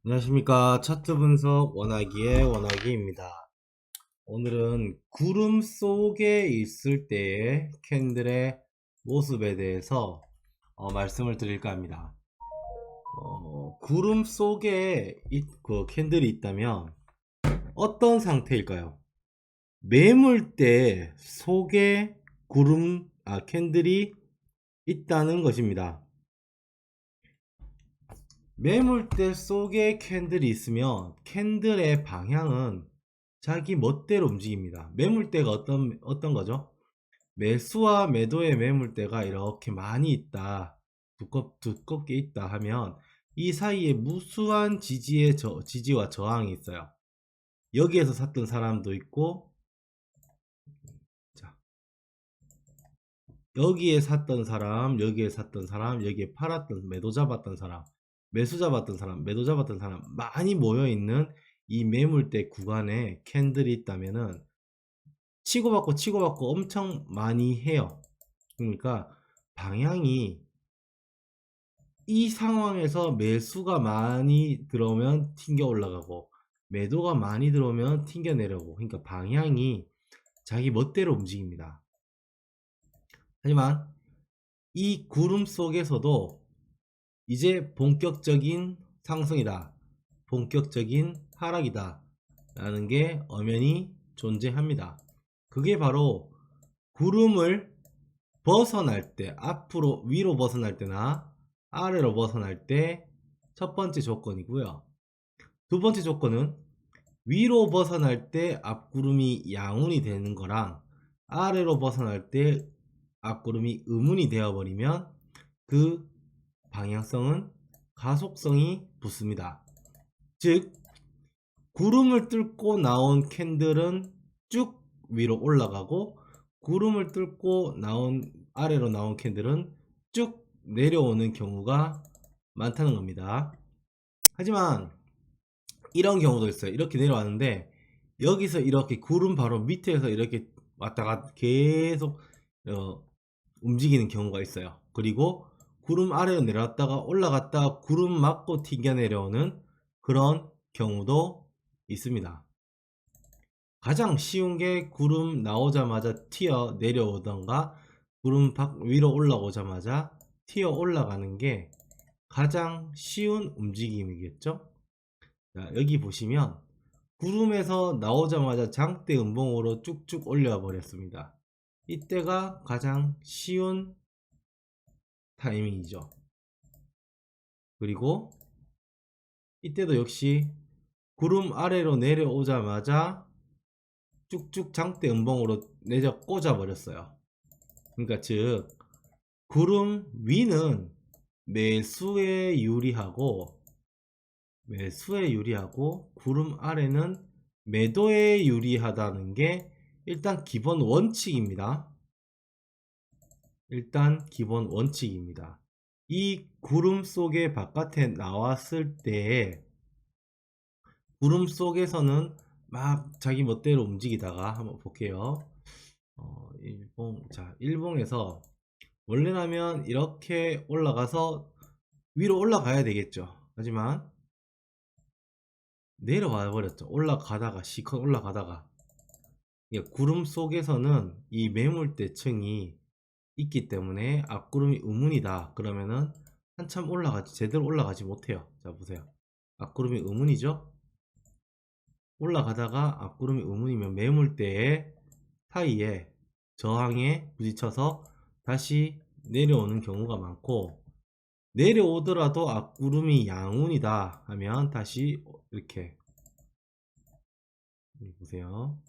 안녕하십니까. 차트 분석 원하기의 원하기입니다. 오늘은 구름 속에 있을 때의 캔들의 모습에 대해서 말씀을 드릴까 합니다. 구름 속에 그 캔들이 있다면 어떤 상태일까요? 매물대 속에 캔들이 있다는 것입니다. 매물대 속에 캔들이 있으면 캔들의 방향은 자기 멋대로 움직입니다. 매물대가 어떤 거죠? 매수와 매도의 매물대가 이렇게 많이 있다, 두껍게 있다 하면 이 사이에 무수한 지지와 저항이 있어요. 여기에서 샀던 사람도 있고, 자, 여기에 샀던 사람, 여기에 샀던 사람, 여기에 팔았던, 매도 잡았던 사람, 매수 잡았던 사람, 매도 잡았던 사람 많이 모여있는 이 매물대 구간에 캔들이 있다면은 치고받고 엄청 많이 해요. 그러니까 방향이, 이 상황에서 매수가 많이 들어오면 튕겨 올라가고 매도가 많이 들어오면 튕겨 내려오고, 그러니까 방향이 자기 멋대로 움직입니다. 하지만 이 구름 속에서도 이제 본격적인 상승이다, 본격적인 하락이다 라는 게 엄연히 존재합니다. 그게 바로 구름을 벗어날 때, 앞으로 위로 벗어날 때나 아래로 벗어날 때 첫 번째 조건이고요. 두 번째 조건은 위로 벗어날 때 앞구름이 양운이 되는 거랑 아래로 벗어날 때 앞구름이 음운이 되어버리면 그 방향성은 가속성이 붙습니다. 즉, 구름을 뚫고 나온 캔들은 쭉 위로 올라가고, 구름을 뚫고 아래로 나온 캔들은 쭉 내려오는 경우가 많다는 겁니다. 하지만 이런 경우도 있어요. 이렇게 내려왔는데 여기서 이렇게 구름 바로 밑에서 이렇게 왔다가 계속 움직이는 경우가 있어요. 그리고 구름 아래로 내려왔다가 올라갔다가 구름 맞고 튕겨 내려오는 그런 경우도 있습니다. 가장 쉬운 게 구름 나오자마자 튀어 내려오던가 구름 위로 올라오자마자 튀어 올라가는 게 가장 쉬운 움직임이겠죠. 자, 여기 보시면 구름에서 나오자마자 장대 음봉으로 쭉쭉 올려 버렸습니다. 이때가 가장 쉬운 타이밍이죠. 그리고 이때도 역시 구름 아래로 내려오자마자 쭉쭉 장대 음봉으로 내려 꽂아 버렸어요. 그러니까 즉, 구름 위는 매수에 유리하고 구름 아래는 매도에 유리하다는 게 일단 기본 원칙입니다. 이 구름 속에 바깥에 나왔을 때 구름 속에서는 막 자기 멋대로 움직이다가, 한번 볼게요. 일봉에서 원래라면 이렇게 올라가서 위로 올라가야 되겠죠. 하지만 내려와 버렸죠. 올라가다가 시컷 올라가다가, 구름 속에서는 이 매물대층이 있기 때문에 앞구름이 의문이다 그러면은 한참 제대로 올라가지 못해요. 자, 보세요. 앞구름이 의문이죠. 올라가다가 앞구름이 의문이면 매물대의 사이에 저항에 부딪혀서 다시 내려오는 경우가 많고, 내려오더라도 앞구름이 양운이다 하면 다시 이렇게, 보세요.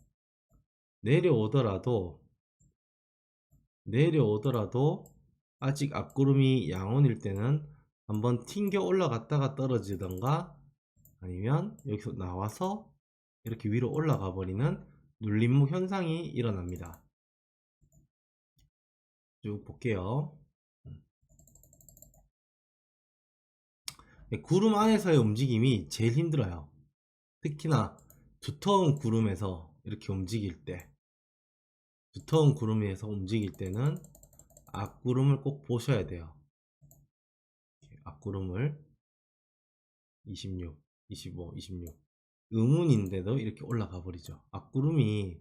내려오더라도 아직 앞구름이 양운일 때는 한번 튕겨 올라갔다가 떨어지던가, 아니면 여기서 나와서 이렇게 위로 올라가 버리는 눌림목 현상이 일어납니다. 쭉 볼게요. 구름 안에서의 움직임이 제일 힘들어요. 특히나 두터운 구름에서 이렇게 움직일 때는 앞구름을 꼭 보셔야 돼요. 앞구름을 26, 25, 26. 의문인데도 이렇게 올라가 버리죠. 앞구름이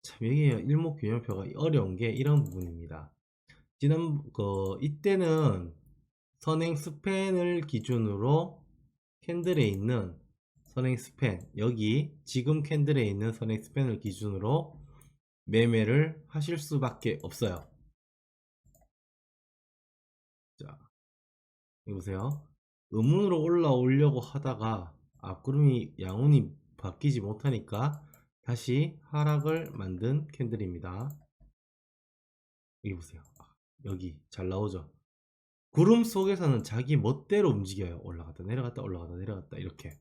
참 여기에 일목균형표가 어려운 게 이런 부분입니다. 이때는 선행 스팬을 기준으로 캔들에 있는 선행 스팬, 여기 지금 캔들에 있는 선행 스팬을 기준으로 매매를 하실 수밖에 없어요. 자, 여기 보세요. 음운으로 올라오려고 하다가 앞구름이 양운이 바뀌지 못하니까 다시 하락을 만든 캔들입니다. 여기 보세요. 여기 잘 나오죠. 구름 속에서는 자기 멋대로 움직여요. 올라갔다 내려갔다 올라갔다 내려갔다 이렇게.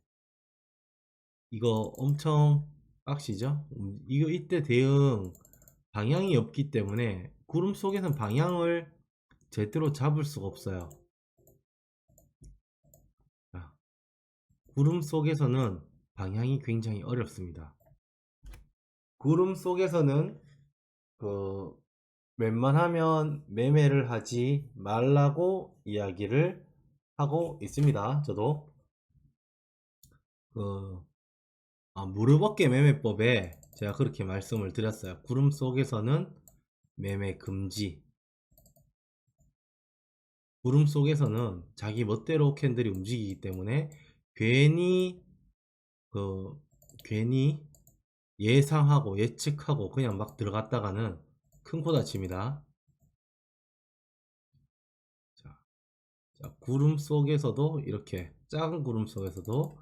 이거 엄청 빡시죠? 이거 이때 대응 방향이 없기 때문에 구름 속에선 방향을 제대로 잡을 수가 없어요. 자, 구름 속에서는 방향이 굉장히 어렵습니다. 구름 속에서는 그 웬만하면 매매를 하지 말라고 이야기를 하고 있습니다. 저도 그 무릎 어깨 매매법에 제가 그렇게 말씀을 드렸어요. 구름 속에서는 매매 금지. 구름 속에서는 자기 멋대로 캔들이 움직이기 때문에 괜히 그 괜히 예상하고 예측하고 그냥 막 들어갔다가는 큰 코 다칩니다. 자, 구름 속에서도 이렇게 작은 구름 속에서도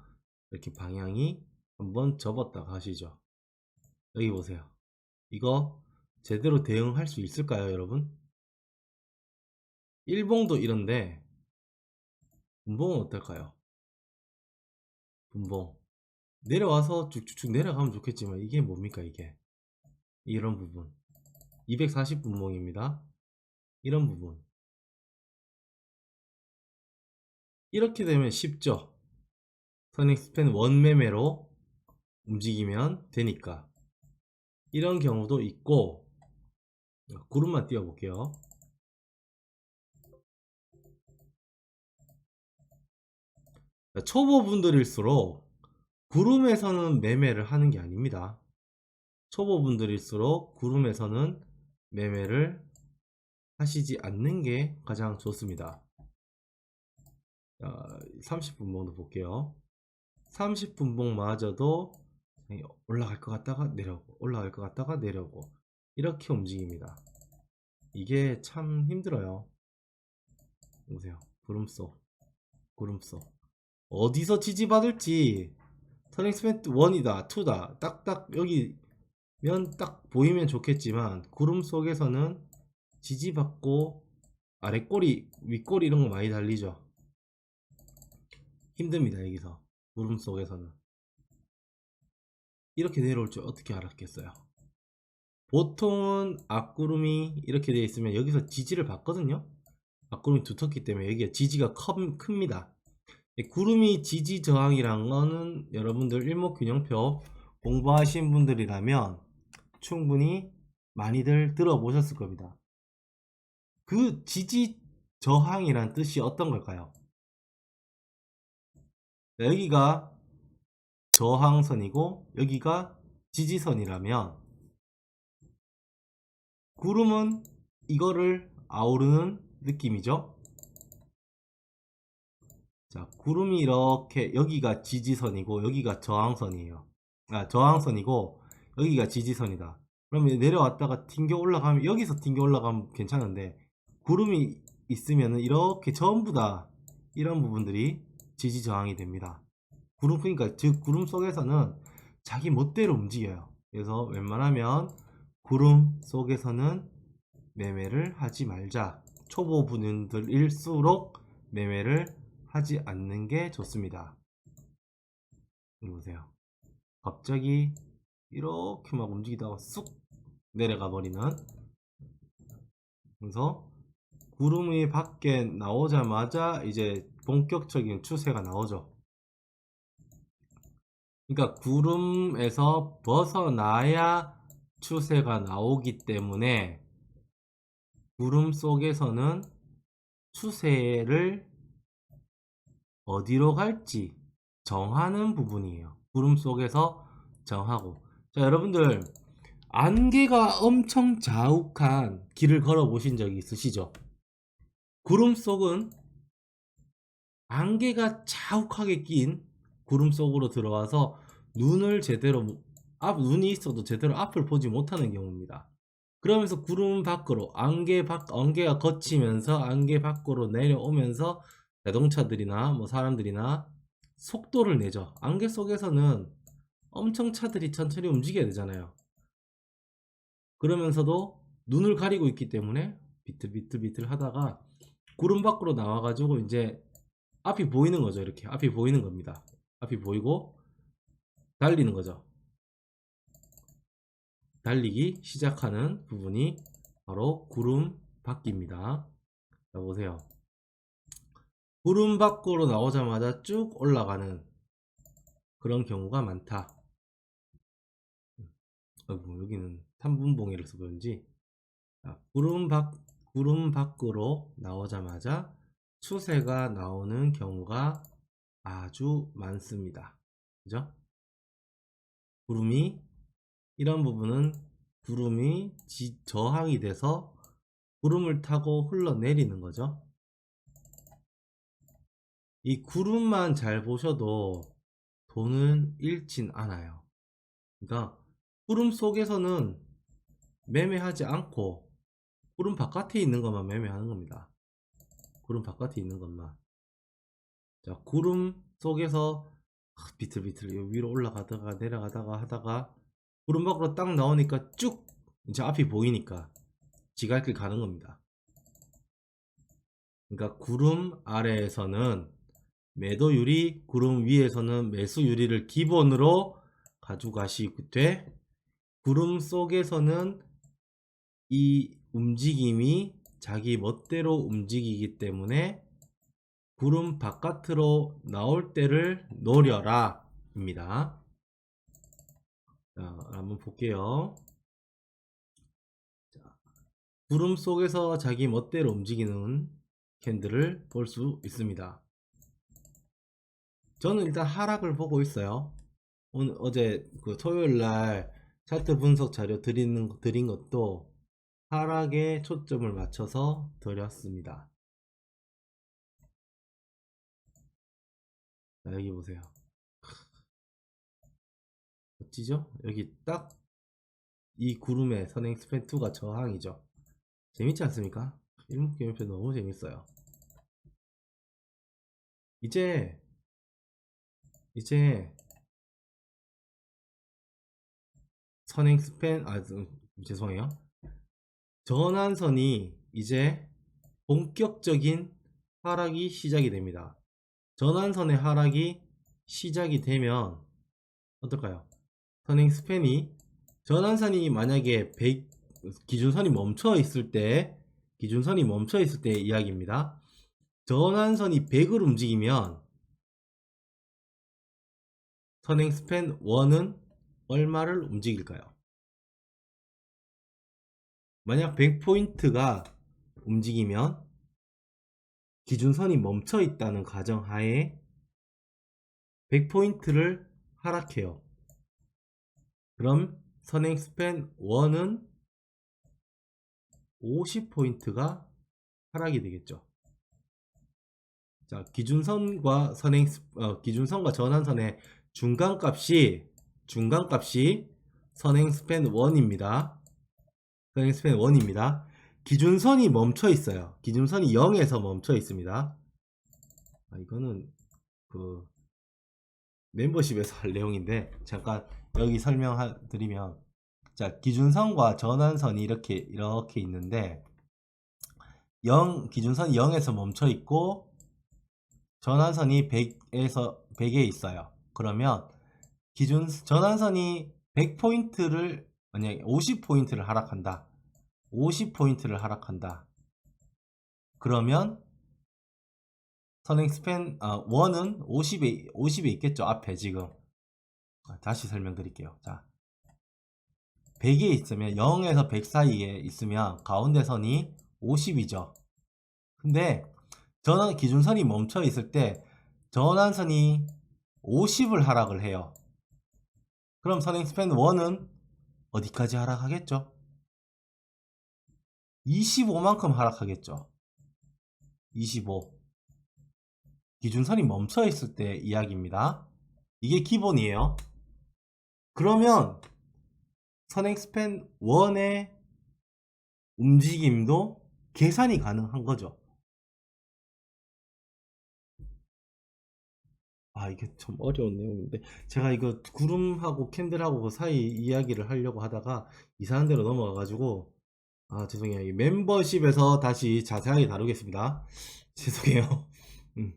이렇게 방향이 한번 접었다 가시죠. 여기 보세요. 이거 제대로 대응할 수 있을까요, 여러분? 일봉도 이런데 분봉은 어떨까요? 분봉 내려와서 쭉쭉쭉 내려가면 좋겠지만 이게 뭡니까 이게? 이런 부분 240 분봉입니다. 이런 부분 이렇게 되면 쉽죠. 선익 스팬 원매매로 움직이면 되니까. 이런 경우도 있고, 구름만 띄워 볼게요. 초보분들일수록 구름에서는 매매를 하는 게 아닙니다. 초보분들일수록 구름에서는 매매를 하시지 않는 게 가장 좋습니다. 30분봉도 볼게요. 30분봉마저도 올라갈 것 같다가 내려오고 올라갈 것 같다가 내려오고 이렇게 움직입니다. 이게 참 힘들어요. 보세요. 구름속 어디서 지지받을지 터닝스멘트 1이다 2다 딱딱 여기면 딱 보이면 좋겠지만 구름 속에서는 지지받고 아래꼬리 윗꼬리 이런 거 많이 달리죠. 힘듭니다. 여기서 구름 속에서는 이렇게 내려올 줄 어떻게 알았겠어요. 보통은 앞구름이 이렇게 되어 있으면 여기서 지지를 받거든요. 앞구름이 두텁기 때문에 여기가 지지가 큽니다. 구름이 지지 저항이란 거는 여러분들 일목균형표 공부하신 분들이라면 충분히 많이들 들어보셨을 겁니다. 그 지지 저항이란 뜻이 어떤 걸까요? 여기가 저항선이고 여기가 지지선이라면 구름은 이거를 아우르는 느낌이죠. 자, 구름이 이렇게 여기가 지지선이고 여기가 저항선이에요. 저항선이고 여기가 지지선이다. 그러면 내려왔다가 튕겨 올라가면 여기서 튕겨 올라가면 괜찮은데 구름이 있으면 이렇게 전부 다 이런 부분들이 지지 저항이 됩니다. 그러니까 즉 구름 속에서는 자기 멋대로 움직여요. 그래서 웬만하면 구름 속에서는 매매를 하지 말자. 초보 분들일수록 매매를 하지 않는 게 좋습니다. 보세요. 갑자기 이렇게 막 움직이다가 쑥 내려가 버리는. 그래서 구름이 밖에 나오자마자 이제 본격적인 추세가 나오죠. 그러니까 구름에서 벗어나야 추세가 나오기 때문에 구름 속에서는 추세를 어디로 갈지 정하는 부분이에요. 구름 속에서 정하고. 자, 여러분들 안개가 엄청 자욱한 길을 걸어 보신 적이 있으시죠? 구름 속은 안개가 자욱하게 낀 구름 속으로 들어와서 눈을 제대로 눈이 있어도 제대로 앞을 보지 못하는 경우입니다. 그러면서 구름 밖으로 안개가 걷히면서 안개 밖으로 내려오면서 자동차들이나 뭐 사람들이나 속도를 내죠. 안개 속에서는 엄청 차들이 천천히 움직여야 되잖아요. 그러면서도 눈을 가리고 있기 때문에 비틀비틀 하다가 구름 밖으로 나와가지고 이제 앞이 보이는 거죠. 이렇게 앞이 보이는 겁니다. 앞이 보이고 달리는 거죠. 달리기 시작하는 부분이 바로 구름 밖입니다. 자, 보세요. 구름 밖으로 나오자마자 쭉 올라가는 그런 경우가 많다. 여기는 3분봉이라서 그런지 구름 밖으로 나오자마자 추세가 나오는 경우가 아주 많습니다. 그죠? 이런 부분은 구름이 저항이 돼서 구름을 타고 흘러내리는 거죠. 이 구름만 잘 보셔도 돈은 잃진 않아요. 그러니까 구름 속에서는 매매하지 않고 구름 바깥에 있는 것만 매매하는 겁니다. 구름 바깥에 있는 것만. 자, 구름 속에서 비틀비틀 위로 올라가다가 내려가다가 하다가 구름 밖으로 딱 나오니까 쭉 이제 앞이 보이니까 지갈길 가는 겁니다. 그러니까 구름 아래에서는 매도유리, 구름 위에서는 매수유리를 기본으로 가져가시되 구름 속에서는 이 움직임이 자기 멋대로 움직이기 때문에 구름 바깥으로 나올 때를 노려라 입니다. 자, 한번 볼게요. 자, 구름 속에서 자기 멋대로 움직이는 캔들을 볼 수 있습니다. 저는 일단 하락을 보고 있어요. 어제 그 토요일날 차트 분석 자료 드린 것도 하락에 초점을 맞춰서 드렸습니다. 자, 여기 보세요. 멋지죠? 여기 딱 이 구름의 선행 스팬2가 저항이죠. 재밌지 않습니까? 일목균일표 너무 재밌어요. 이제 선행 스팬 죄송해요. 전환선이 이제 본격적인 하락이 시작이 됩니다. 전환선의 하락이 시작이 되면 어떨까요? 선행 스팬이 전환선이 만약에 기준선이 멈춰 있을 때 이야기입니다. 전환선이 100을 움직이면 선행 스팬 1은 얼마를 움직일까요? 만약 100포인트가 움직이면 기준선이 멈춰 있다는 가정하에 100포인트를 하락해요. 그럼 선행 스팬 1은 50포인트가 하락이 되겠죠. 자, 기준선과 전환선의 중간값이 선행 스팬 1입니다. 선행 스팬 1입니다. 기준선이 멈춰 있어요. 기준선이 0에서 멈춰 있습니다. 이거는 그 멤버십에서 할 내용인데 잠깐 여기 설명드리면, 자, 기준선과 전환선이 이렇게 있는데 기준선이 0에서 멈춰 있고 전환선이 100에 있어요. 그러면 전환선이 100포인트를 만약에 50포인트를 하락한다. 50포인트를 하락한다. 그러면 선행 스팬 1은 50에 있겠죠. 앞에 지금 다시 설명드릴게요. 자, 100에 있으면 0에서 100 사이에 있으면 가운데 선이 50이죠. 근데 기준선이 멈춰 있을 때 전환선이 50을 하락을 해요. 그럼 선행스팬 1은 어디까지 하락하겠죠? 25만큼 하락하겠죠. 25. 기준선이 멈춰 있을 때 이야기입니다. 이게 기본이에요. 그러면 선행스팬 1의 움직임도 계산이 가능한 거죠. 아, 이게 좀 어려운 내용인데 제가 이거 구름하고 캔들하고 그 사이 이야기를 하려고 하다가 이상한 데로 넘어가 가지고 아, 죄송해요. 이 멤버십에서 다시 자세하게 다루겠습니다. 죄송해요. 음.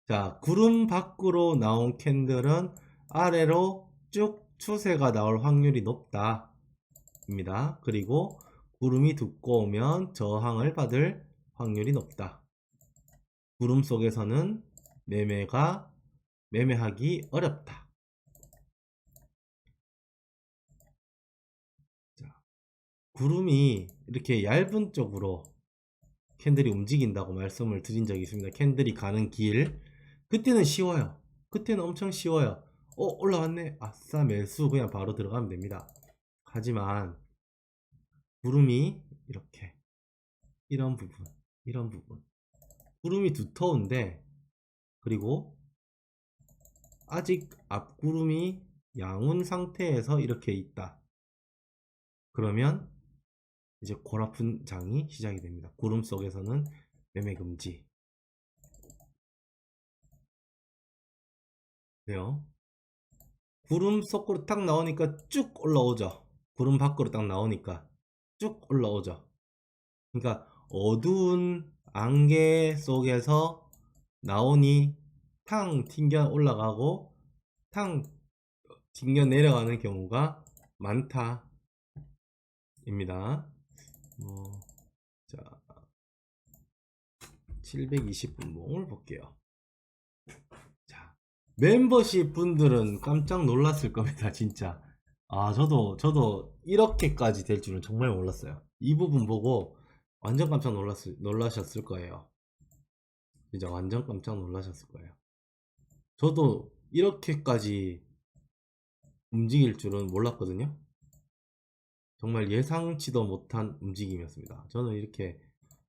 자, 구름 밖으로 나온 캔들은 아래로 쭉 추세가 나올 확률이 높다 입니다. 그리고 구름이 두꺼우면 저항을 받을 확률이 높다. 구름 속에서는 매매하기 어렵다. 자, 구름이 이렇게 얇은 쪽으로 캔들이 움직인다고 말씀을 드린 적이 있습니다. 캔들이 가는 길. 그때는 쉬워요. 그때는 엄청 쉬워요. 올라왔네. 아싸, 매수. 그냥 바로 들어가면 됩니다. 하지만 구름이 이렇게 이런 부분, 이런 부분. 구름이 두터운데 그리고 아직 앞구름이 양운 상태에서 이렇게 있다. 그러면 이제 골아픈 장이 시작이 됩니다. 구름 속에서는 매매 금지. 네요. 구름 속으로 딱 나오니까 쭉 올라오죠. 구름 밖으로 딱 나오니까 쭉 올라오죠. 그러니까 어두운 안개 속에서 나오니 탕 튕겨 올라가고 탕 튕겨 내려가는 경우가 많다 입니다. 자, 720분봉을 볼게요. 자, 멤버십 분들은 깜짝 놀랐을 겁니다. 진짜. 아, 저도 이렇게까지 될 줄은 정말 몰랐어요. 이 부분 보고 완전 깜짝 놀라셨을 거예요. 진짜 완전 깜짝 놀라셨을 거예요. 저도 이렇게까지 움직일 줄은 몰랐거든요. 정말 예상치도 못한 움직임이었습니다. 저는 이렇게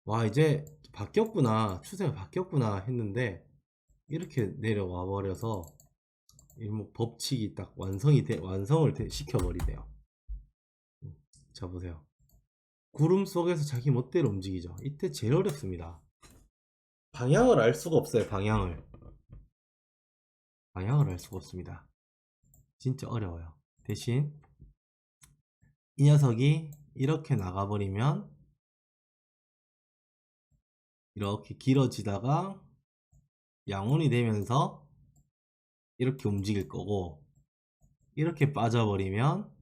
와, 이제 바뀌었구나, 추세가 바뀌었구나 했는데 이렇게 내려와 버려서 뭐 법칙이 딱 완성을 시켜버리네요. 자, 보세요. 구름 속에서 자기 멋대로 움직이죠. 이때 제일 어렵습니다. 방향을 알 수가 없어요. 방향을 알 수가 없습니다. 진짜 어려워요. 대신 이 녀석이 이렇게 나가버리면 이렇게 길어지다가 양온이 되면서 이렇게 움직일 거고, 이렇게 빠져버리면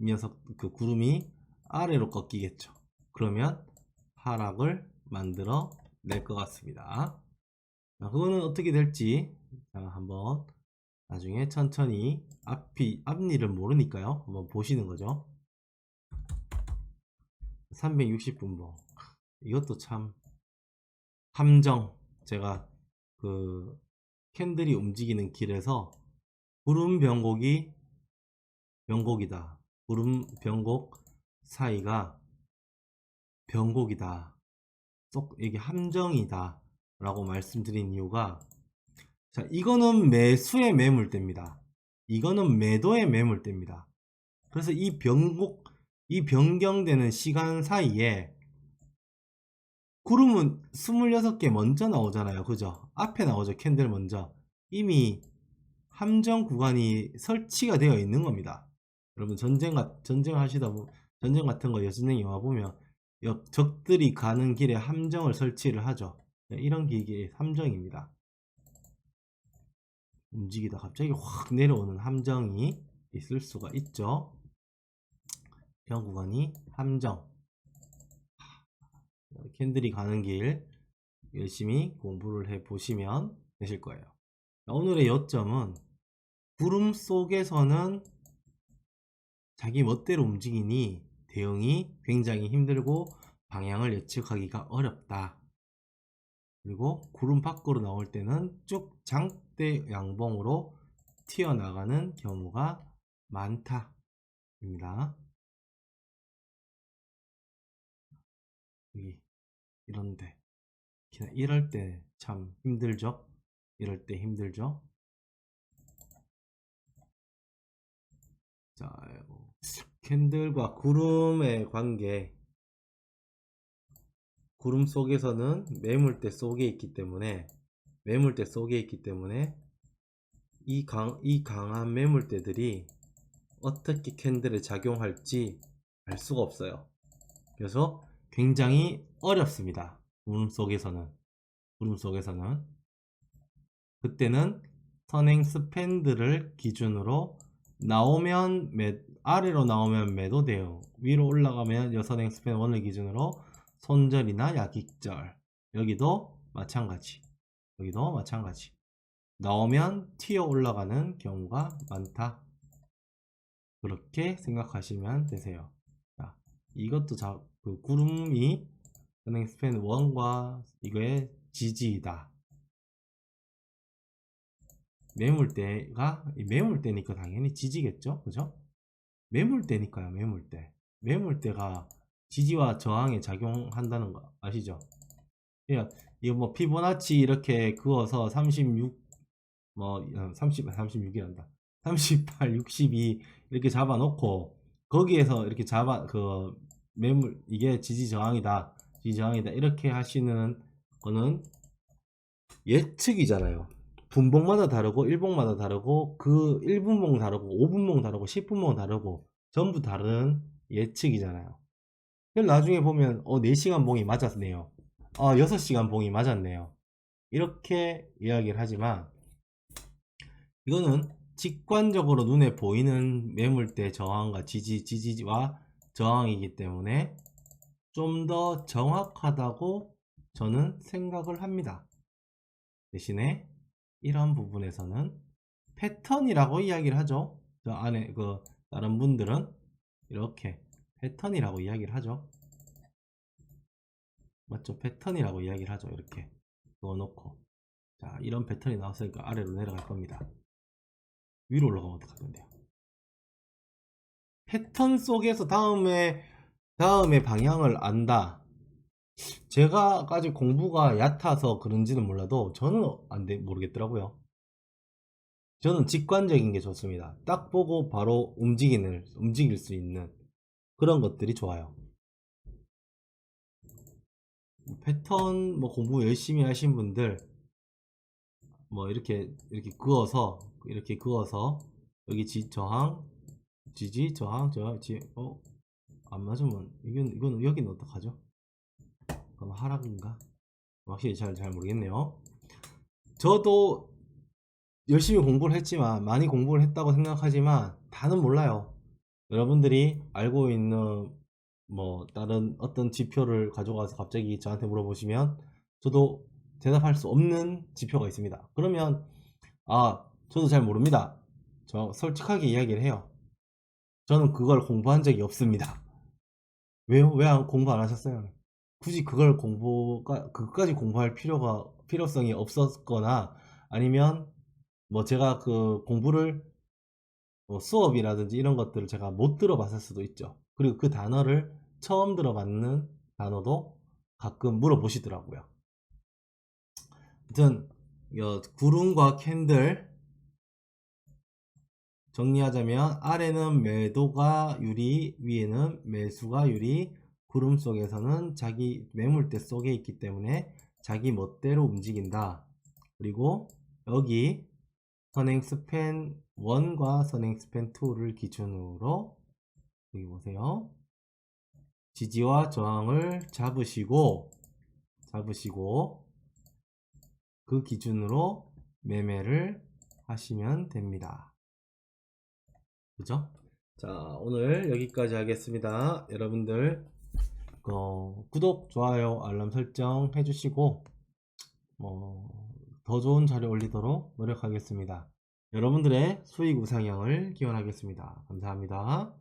이 녀석 그 구름이 아래로 꺾이겠죠. 그러면 하락을 만들어 낼 것 같습니다. 자, 그거는 어떻게 될지 한번 나중에 천천히 앞일을 모르니까요. 한번 보시는 거죠. 360분봉. 이것도 참 함정. 제가 그 캔들이 움직이는 길에서 구름 변곡이다. 구름 변곡 사이가 변곡이다. 이게 함정이다. 라고 말씀드린 이유가, 자, 이거는 매수의 매물대입니다. 이거는 매도의 매물대입니다. 그래서 이 변경되는 시간 사이에 구름은 26개 먼저 나오잖아요. 그죠? 앞에 나오죠. 캔들 먼저. 이미 함정 구간이 설치가 되어 있는 겁니다. 여러분, 전쟁 같은 거 여전히 영화 보면 적들이 가는 길에 함정을 설치를 하죠. 이런 게 이게 함정입니다. 움직이다 갑자기 확 내려오는 함정이 있을 수가 있죠. 변 구간이 함정. 캔들이 가는 길 열심히 공부를 해 보시면 되실 거예요. 오늘의 요점은 구름 속에서는 자기 멋대로 움직이니 대응이 굉장히 힘들고 방향을 예측하기가 어렵다. 그리고 구름 밖으로 나올 때는 쭉 역대 양봉으로 튀어나가는 경우가 많다 입니다. 여기 이런데 이럴 때 참 힘들죠. 이럴 때 힘들죠. 자, 캔들과 구름의 관계. 구름 속에서는 매물대 속에 있기 때문에 이 강한 매물대들이 어떻게 캔들에 작용할지 알 수가 없어요. 그래서 굉장히 어렵습니다. 구름 속에서는 그때는 선행 스팬들을 기준으로 아래로 나오면 매도돼요. 위로 올라가면 여선행 스팬 1을 기준으로 손절이나 약익절. 여기도 마찬가지. 나오면 튀어 올라가는 경우가 많다. 그렇게 생각하시면 되세요. 자, 이것도 그 구름이 선행 스팬 1과 이거의 지지이다. 매물대니까 당연히 지지겠죠, 그죠? 매물대니까요. 매물대가 지지와 저항에 작용한다는 거 아시죠? 그러니까 이거 뭐 피보나치 이렇게 그어서 36 36이란다. 38, 62 이렇게 잡아놓고 거기에서 이렇게 이게 지지 저항이다 이렇게 하시는 거는 예측이잖아요. 분봉마다 다르고 일봉마다 다르고 그 1분봉 다르고 5분봉 다르고 10분봉 다르고 전부 다른 예측이잖아요. 그럼 나중에 보면 4시간 봉이 맞았네요. 6시간 봉이 맞았네요. 이렇게 이야기를 하지만 이거는 직관적으로 눈에 보이는 매물대 저항과 지지와 저항이기 때문에 좀 더 정확하다고 저는 생각을 합니다. 대신에 이런 부분에서는 패턴이라고 이야기를 하죠. 저 안에 다른 분들은 이렇게 패턴이라고 이야기를 하죠. 맞죠? 패턴이라고 이야기를 하죠. 이렇게 넣어놓고 자, 이런 패턴이 나왔으니까 아래로 내려갈 겁니다. 위로 올라가면 어떡할 건데요? 패턴 속에서 다음에 방향을 안다. 제가 아직 공부가 얕아서 그런지는 몰라도 저는 모르겠더라고요. 저는 직관적인 게 좋습니다. 딱 보고 바로 움직일 수 있는 그런 것들이 좋아요. 패턴 공부 열심히 하신 분들 이렇게 그어서 여기 저항 지지 저항 안 맞으면 이건 여기는 어떡하죠? 그럼 하락인가? 확실히 잘 모르겠네요. 저도 열심히 공부를 했지만 많이 공부를 했다고 생각하지만 다는 몰라요. 여러분들이 알고 있는 다른 어떤 지표를 가져가서 갑자기 저한테 물어보시면 저도 대답할 수 없는 지표가 있습니다. 그러면 저도 잘 모릅니다. 저 솔직하게 이야기를 해요. 저는 그걸 공부한 적이 없습니다. 왜요? 왜 공부 안 하셨어요? 굳이 그것까지 공부할 필요성이 없었거나 아니면 제가 그 공부를 수업이라든지 이런 것들을 제가 못 들어봤을 수도 있죠. 그리고 그 단어를 처음 들어봤는 단어도 가끔 물어보시더라고요. 아무튼 구름과 캔들 정리하자면 아래는 매도가 유리, 위에는 매수가 유리. 구름 속에서는 자기 매물대 속에 있기 때문에 자기 멋대로 움직인다. 그리고 여기 선행 스팬 1과 선행 스팬 2를 기준으로 여기 보세요. 지지와 저항을 잡으시고 그 기준으로 매매를 하시면 됩니다. 그죠? 자, 오늘 여기까지 하겠습니다. 여러분들 구독, 좋아요, 알람 설정 해주시고 더 좋은 자료 올리도록 노력하겠습니다. 여러분들의 수익 우상향을 기원하겠습니다. 감사합니다.